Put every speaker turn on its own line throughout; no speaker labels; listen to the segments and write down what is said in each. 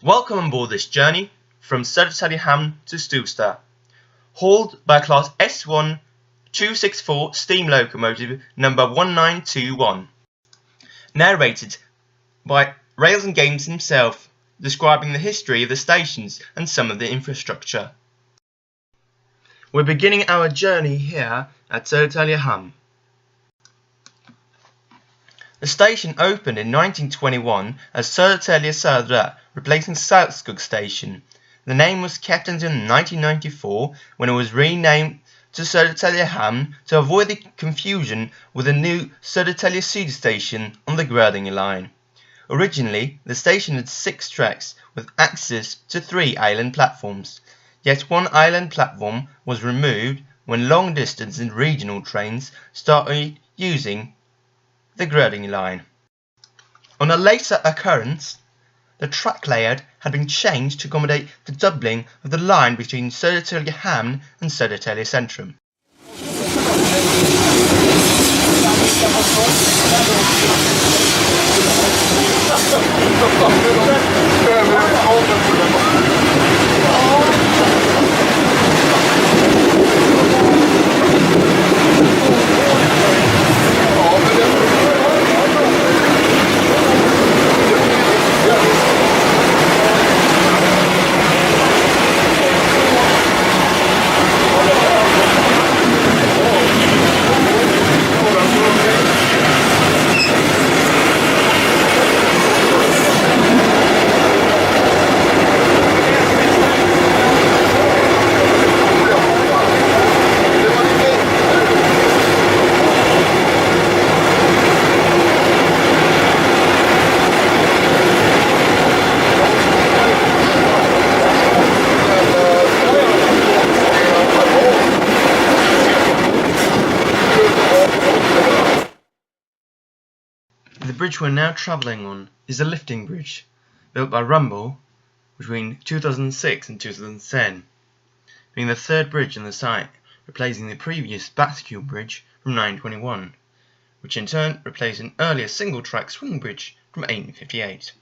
Welcome on board this journey from Södertälje Hamn to Stuvsta, hauled by a Class S1 264 steam locomotive number 1921, narrated by Rails&Games himself, describing the history of the stations and some of the infrastructure. We're beginning our journey here at Södertälje Hamn. The station opened in 1921 as Södertälje Södra, replacing Southskog station. The name was kept until 1994 when it was renamed to Södertälje Hamn to avoid the confusion with the new Södertälje Syd station on the Grödinge line. Originally, the station had 6 tracks with access to 3 island platforms, yet one island platform was removed when long distance and regional trains started using the Grödinge line. On a later occurrence, the track layout had been changed to accommodate the doubling of the line between Södertälje Hamn and Södertälje Centrum. The bridge we're now travelling on is a lifting bridge, built by Rumble between 2006 and 2010, being the 3rd bridge on the site, replacing the previous bascule bridge from 1921, which in turn replaced an earlier single-track swing bridge from 1858.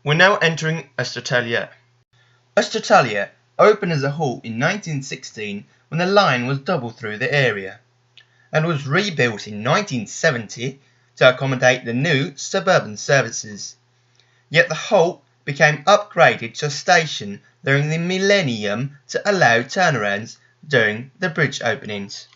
We're now entering Södertälje. Södertälje opened as a halt in 1916 when the line was doubled through the area, and was rebuilt in 1970 to accommodate the new suburban services. Yet the halt became upgraded to a station during the millennium to allow turnarounds during the bridge openings.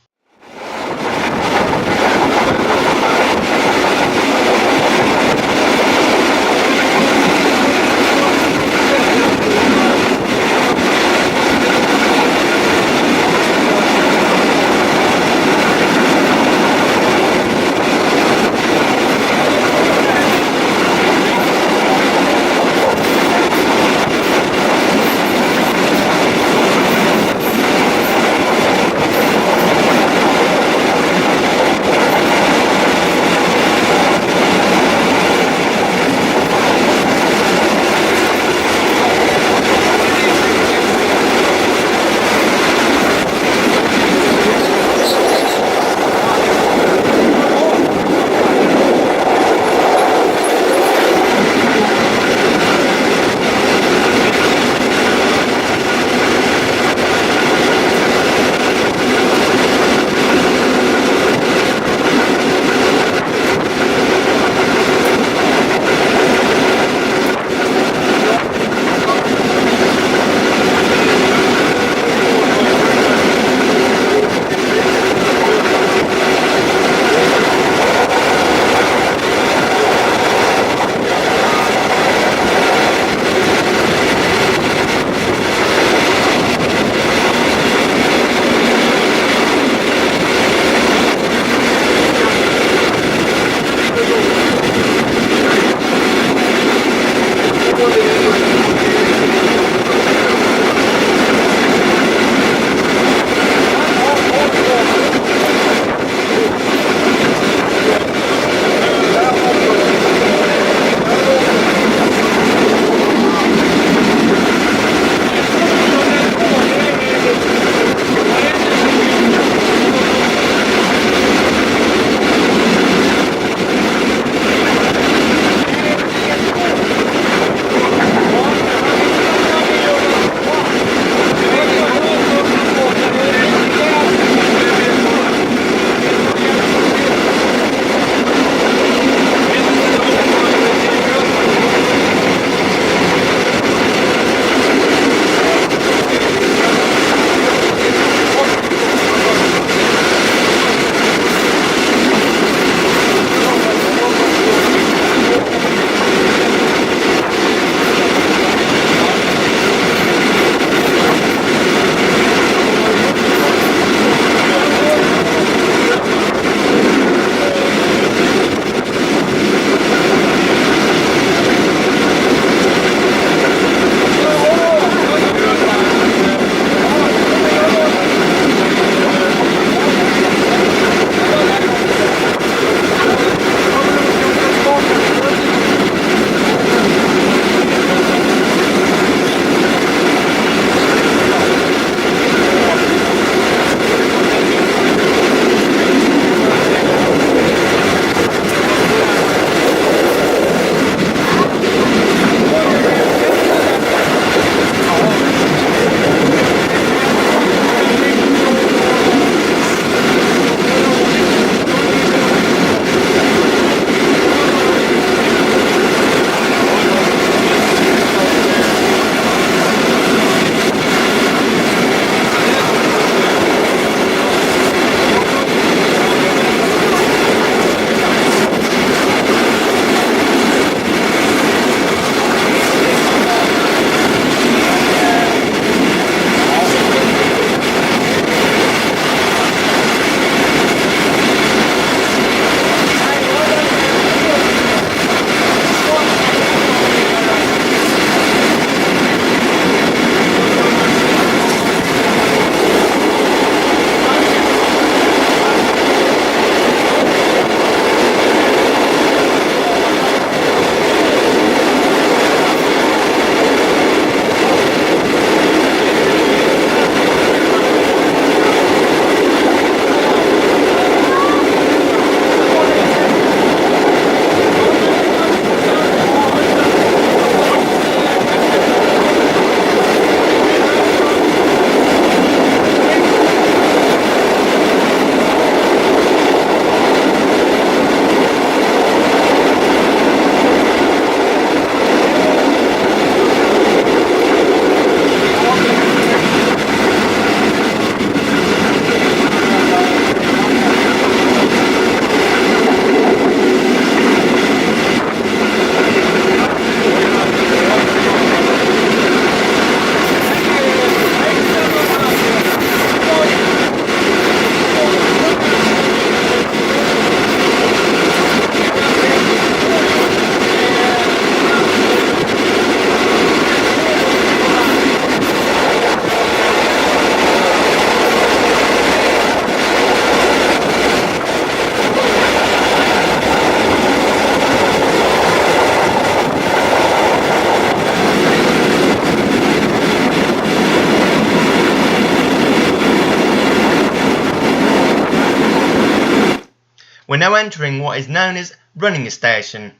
We're now entering what is known as Runninge Station.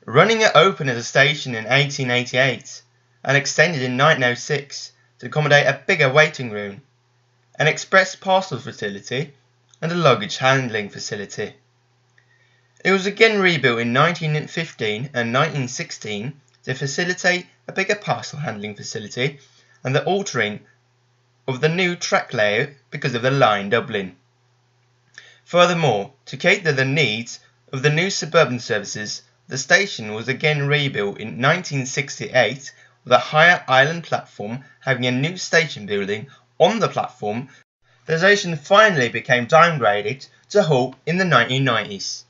Runninge opened as a station in 1888 and extended in 1906 to accommodate a bigger waiting room, an express parcel facility and a luggage handling facility. It was again rebuilt in 1915 and 1916 to facilitate a bigger parcel handling facility and the altering of the new track layout because of the line doubling. Furthermore, to cater the needs of the new suburban services, the station was again rebuilt in 1968 with a higher island platform having a new station building on the platform. The station finally became downgraded to halt in the 1990s.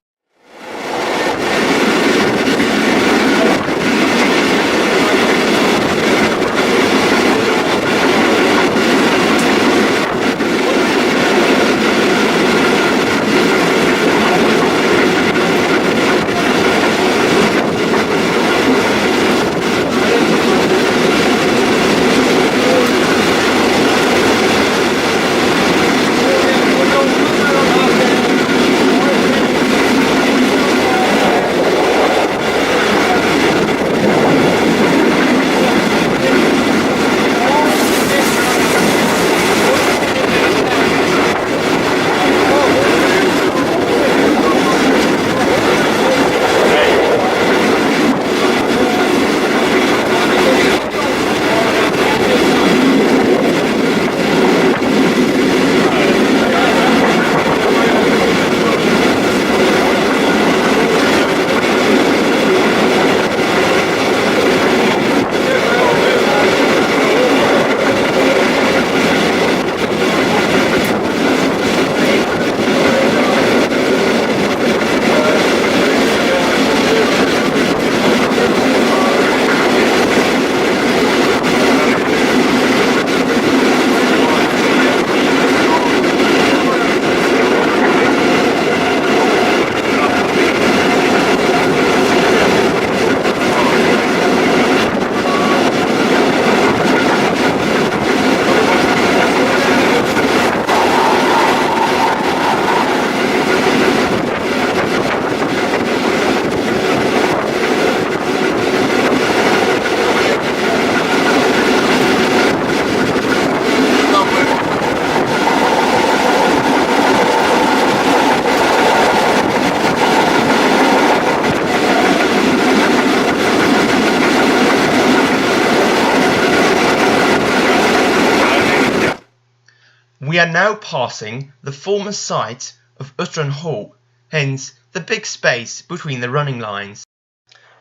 We are now passing the former site of Uttran Halt, hence the big space between the running lines.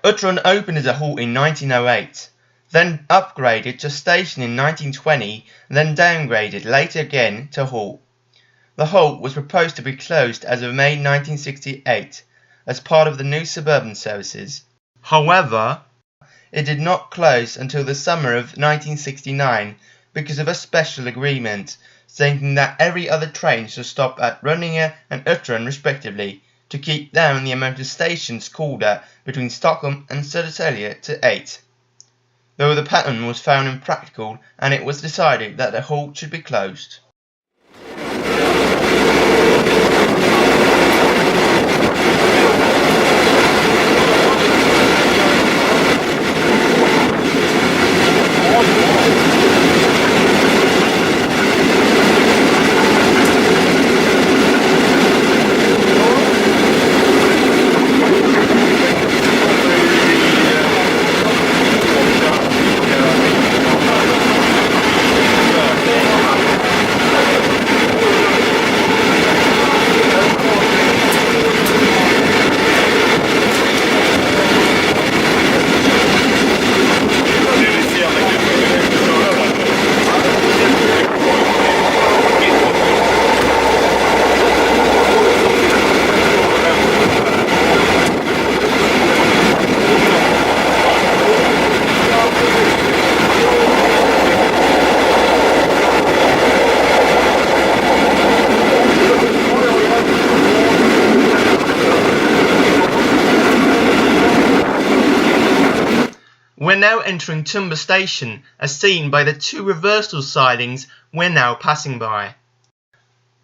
Uttran opened as a halt in 1908, then upgraded to station in 1920, then downgraded later again to halt. The halt was proposed to be closed as of May 1968 as part of the new suburban services. However, it did not close until the summer of 1969 because of a special agreement stating that every other train should stop at Runninge and Uttran respectively to keep down the amount of stations called at between Stockholm and Södertälje to 8. Though the pattern was found impractical and it was decided that the halt should be closed. We're now entering Tumba Station, as seen by the two reversal sidings we're now passing by.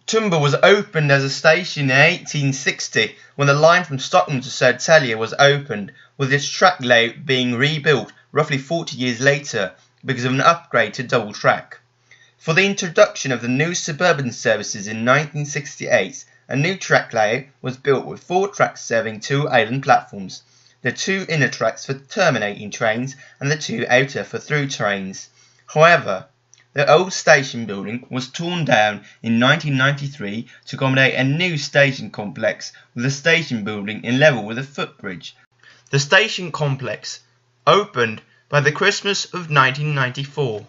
Tumba was opened as a station in 1860 when the line from Stockholm to Södertälje was opened, with its track layout being rebuilt roughly 40 years later because of an upgrade to double track. For the introduction of the new suburban services in 1968, a new track layout was built with 4 tracks serving 2 island platforms, the 2 inner tracks for terminating trains and the 2 outer for through trains. However, the old station building was torn down in 1993 to accommodate a new station complex with a station building in level with a footbridge. The station complex opened by the Christmas of 1994.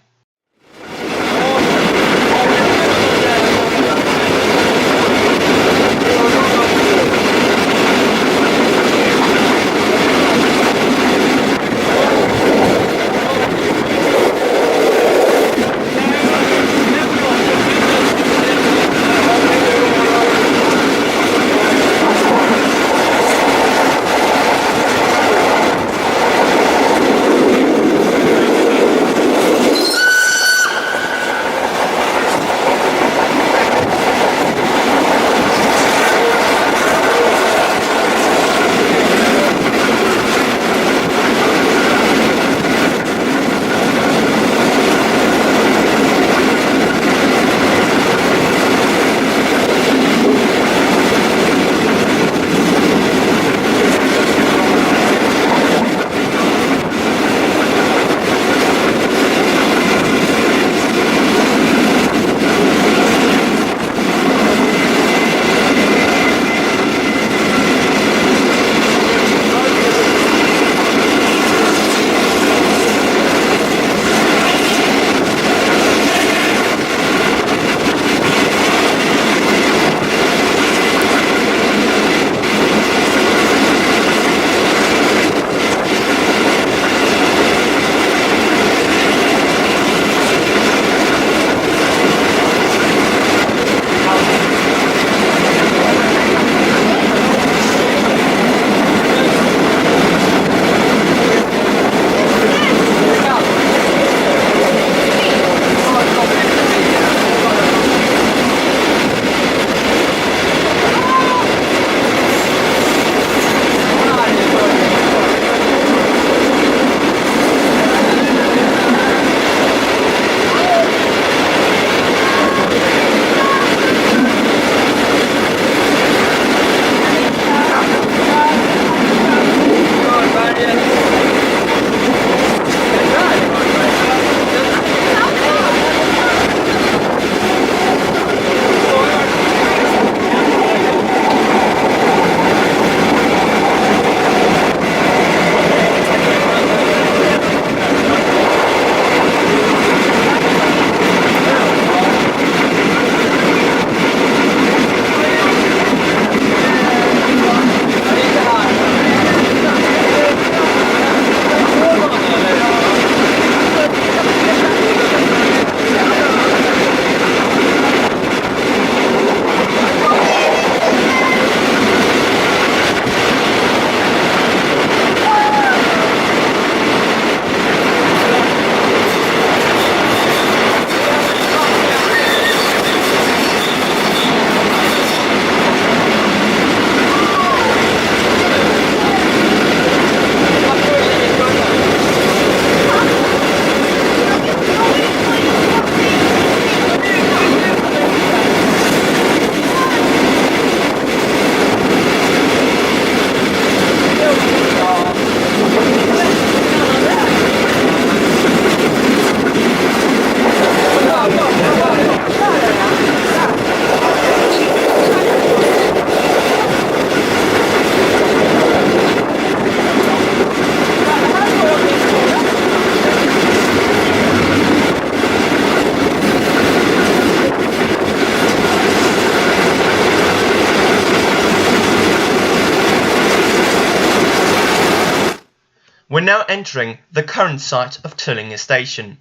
We're now entering the current site of Tullinge Station.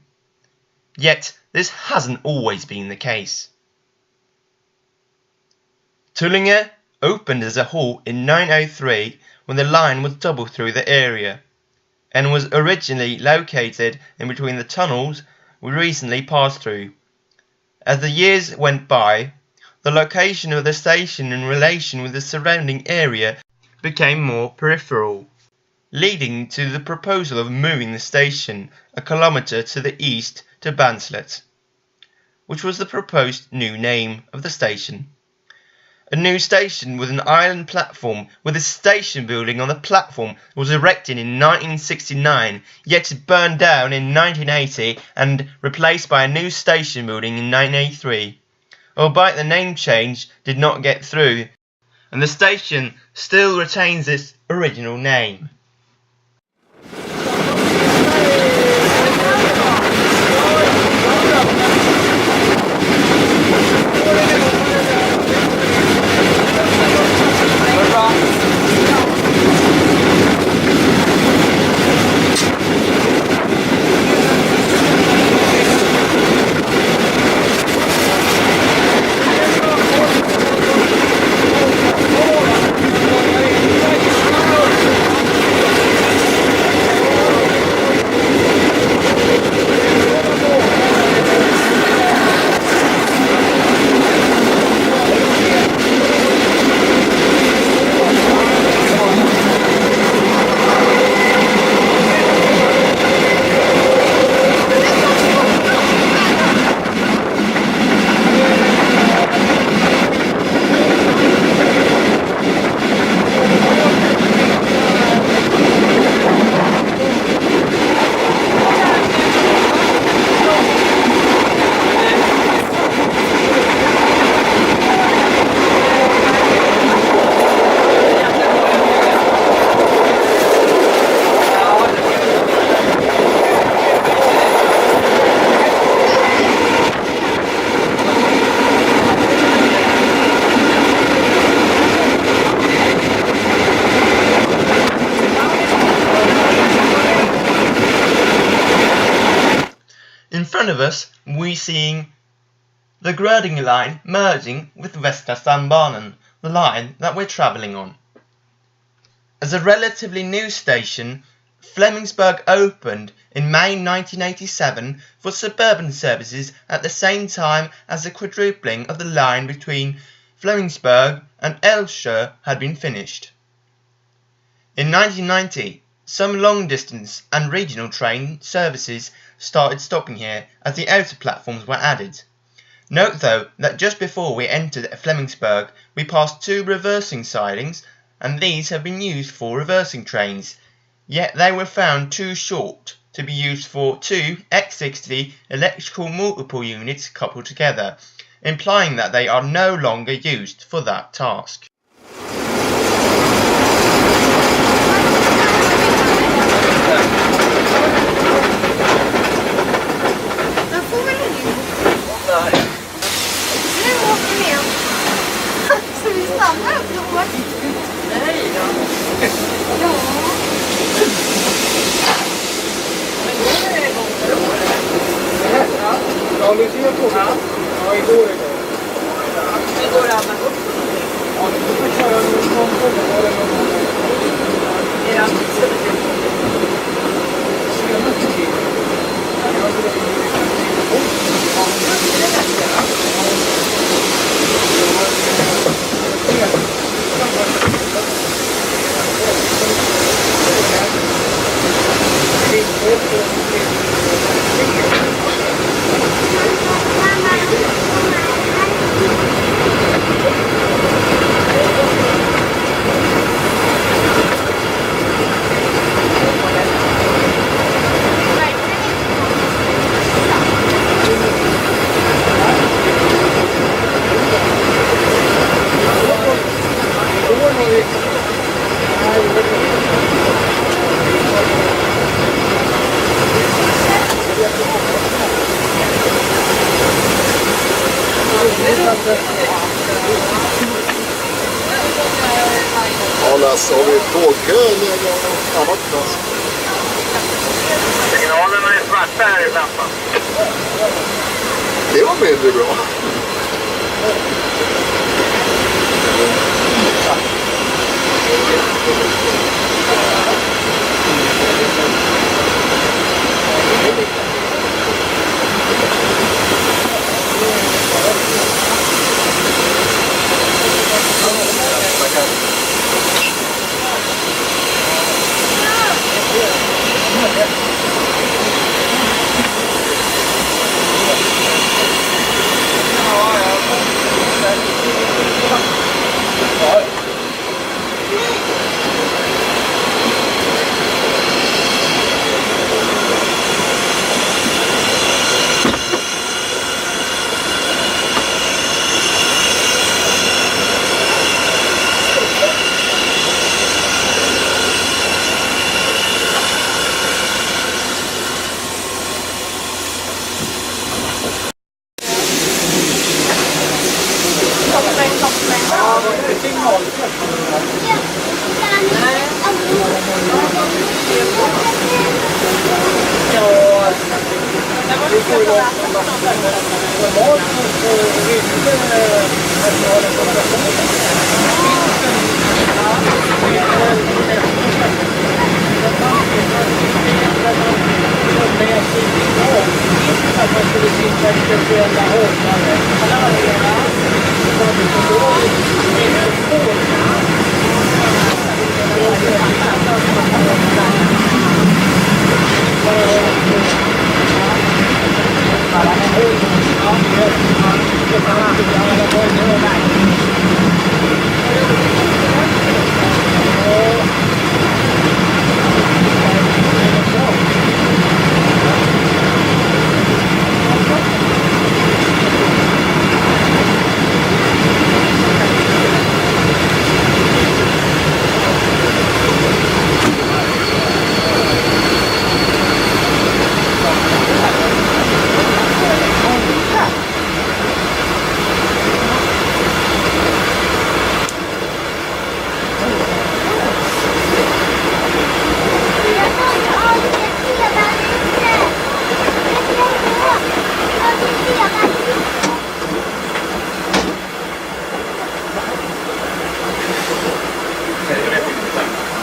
Yet this hasn't always been the case. Tullinge opened as a halt in 903 when the line was double through the area, and was originally located in between the tunnels we recently passed through. As the years went by,
the location of the station in relation with the surrounding area became more peripheral, leading to the proposal of moving the station a kilometre to the east to Banslet, which was the proposed new name of the station. A new station with an island platform with a station building on the platform was erected in 1969, yet it burned down in 1980 and replaced by a new station building in 1983. Albeit the name change did not get through, and the station still retains its original name. In front of us, we're seeing the Grödinge line merging with Västra Stambanan, the line that we're travelling on. As a relatively new station, Flemingsberg opened in May 1987 for suburban services at the same time as the quadrupling of the line between Flemingsberg and Älvsjö had been finished. In 1990, some long-distance and regional train services started stopping here as the outer platforms were added. Note though that just before we entered Flemingsberg we passed two reversing sidings, and these have been used for reversing trains, yet they were found too short to be used for two X60 electrical multiple units coupled together, implying that they are no longer used for that task.
Ja, Lasse, har vi tågkö eller något annat plats?
Signalerna är svarta här i lampan.
Det var mindre bra.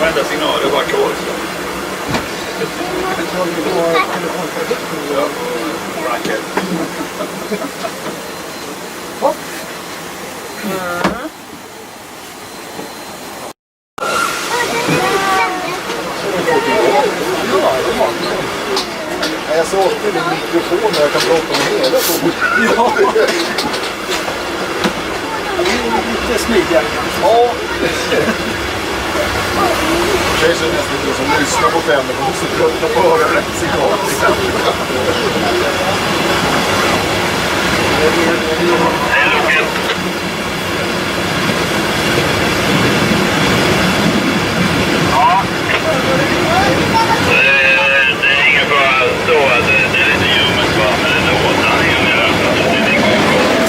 Varenda signal är bara kol. Ja, racket. Hopp. Jag såg alltid en mikrofon där jag kan prata med hela på. Ja. Det är lite smidigare. Ja. Det är så nästan inte som lyssnar på fem, man måste tröttna på att höra rätt signal.
Ja. Det är ingen fara så att det är lite ljummet kvar, men det är åtandningen i alla fall. Det är ingen fara.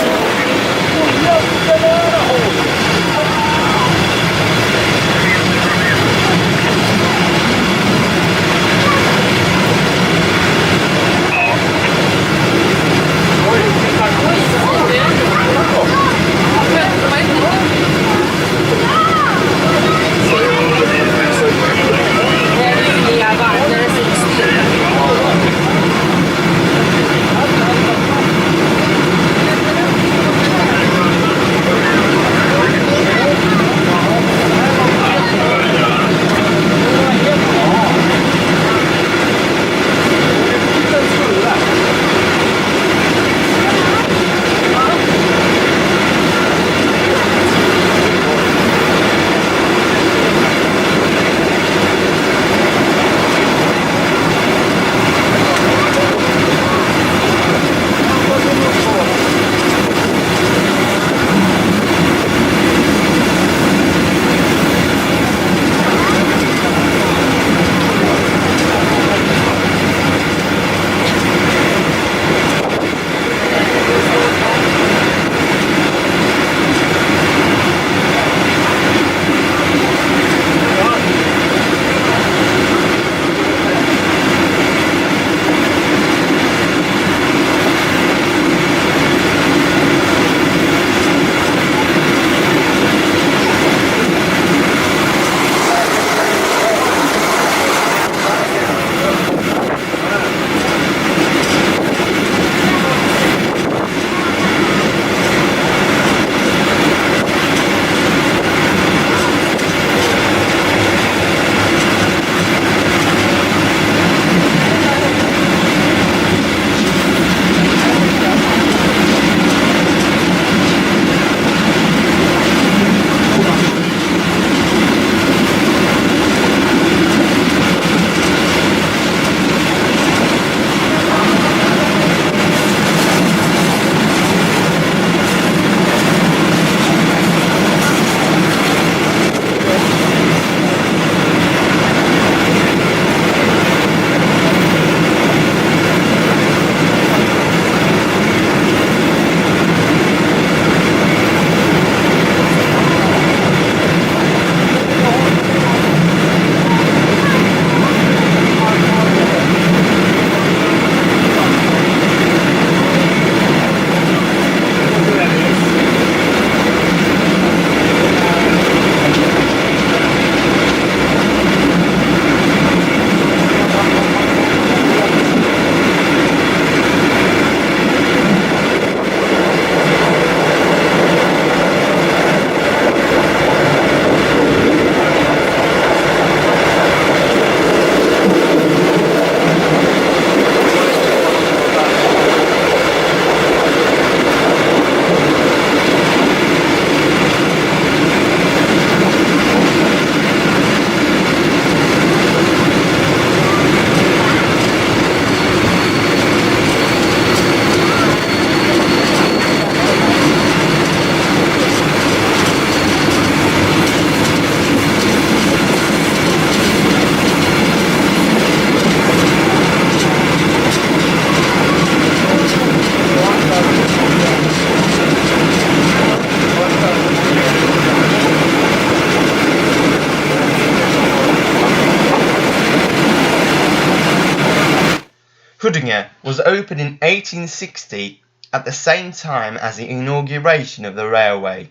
Huddinge was opened in 1860 at the same time as the inauguration of the railway.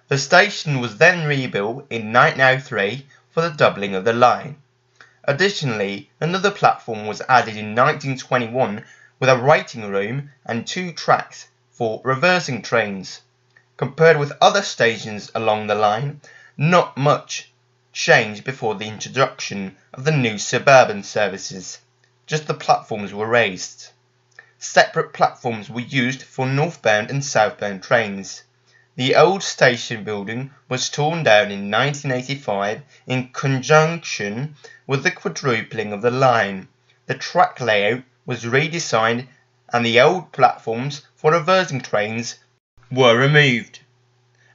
The station was then rebuilt in 1903 for the doubling of the line. Additionally, another platform was added in 1921 with a waiting room and 2 tracks for reversing trains. Compared with other stations along the line, not much changed before the introduction of the new suburban services. Just the platforms were raised. Separate platforms were used for northbound and southbound trains. The old station building was torn down in 1985 in conjunction with the quadrupling of the line. The track layout was redesigned and the old platforms for reversing trains were removed.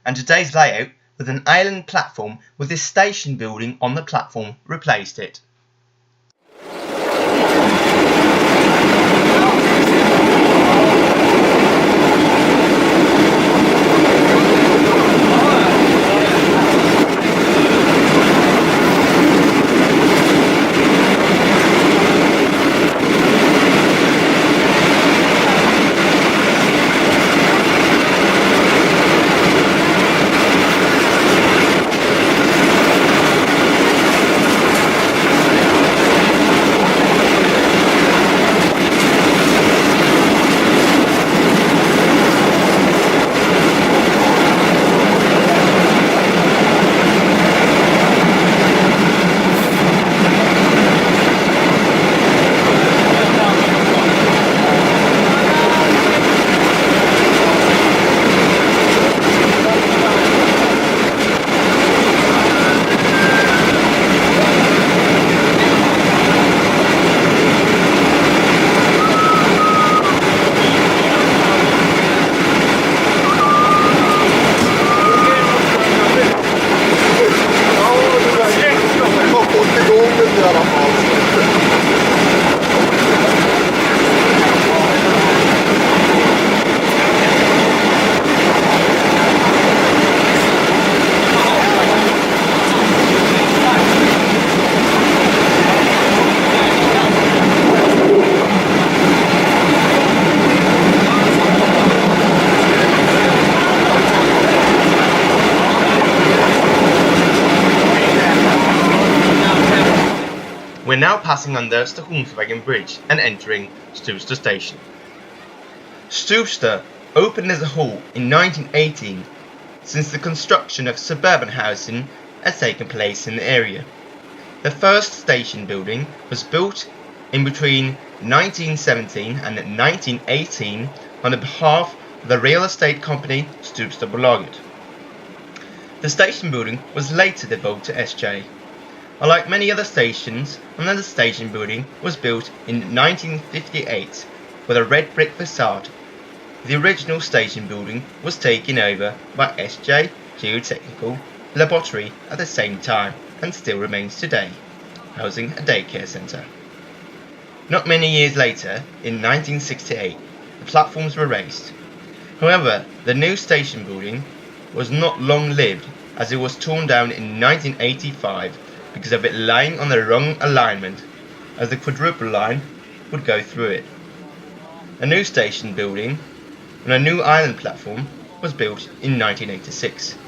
And today's layout with an island platform with this station building on the platform replaced it. We're now passing under Stockholmsvägen Bridge and entering Stuvsta station. Stuvsta opened as a hall in 1918, since the construction of suburban housing has taken place in the area. The first station building was built in between 1917 and 1918 on the behalf of the real estate company Stuvsta Förlaget. The station building was later devoted to SJ. Unlike many other stations, another station building was built in 1958 with a red brick facade. The original station building was taken over by SJ Geotechnical Laboratory at the same time and still remains today, housing a daycare centre. Not many years later, in 1968, the platforms were raised. However, the new station building was not long-lived as it was torn down in 1985 because of it lying on the wrong alignment, as the quadruple line would go through it. A new station building and a new island platform was built in 1986.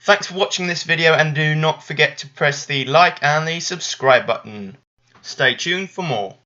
Thanks for watching this video, and do not forget to press the like and the subscribe button. Stay tuned for more.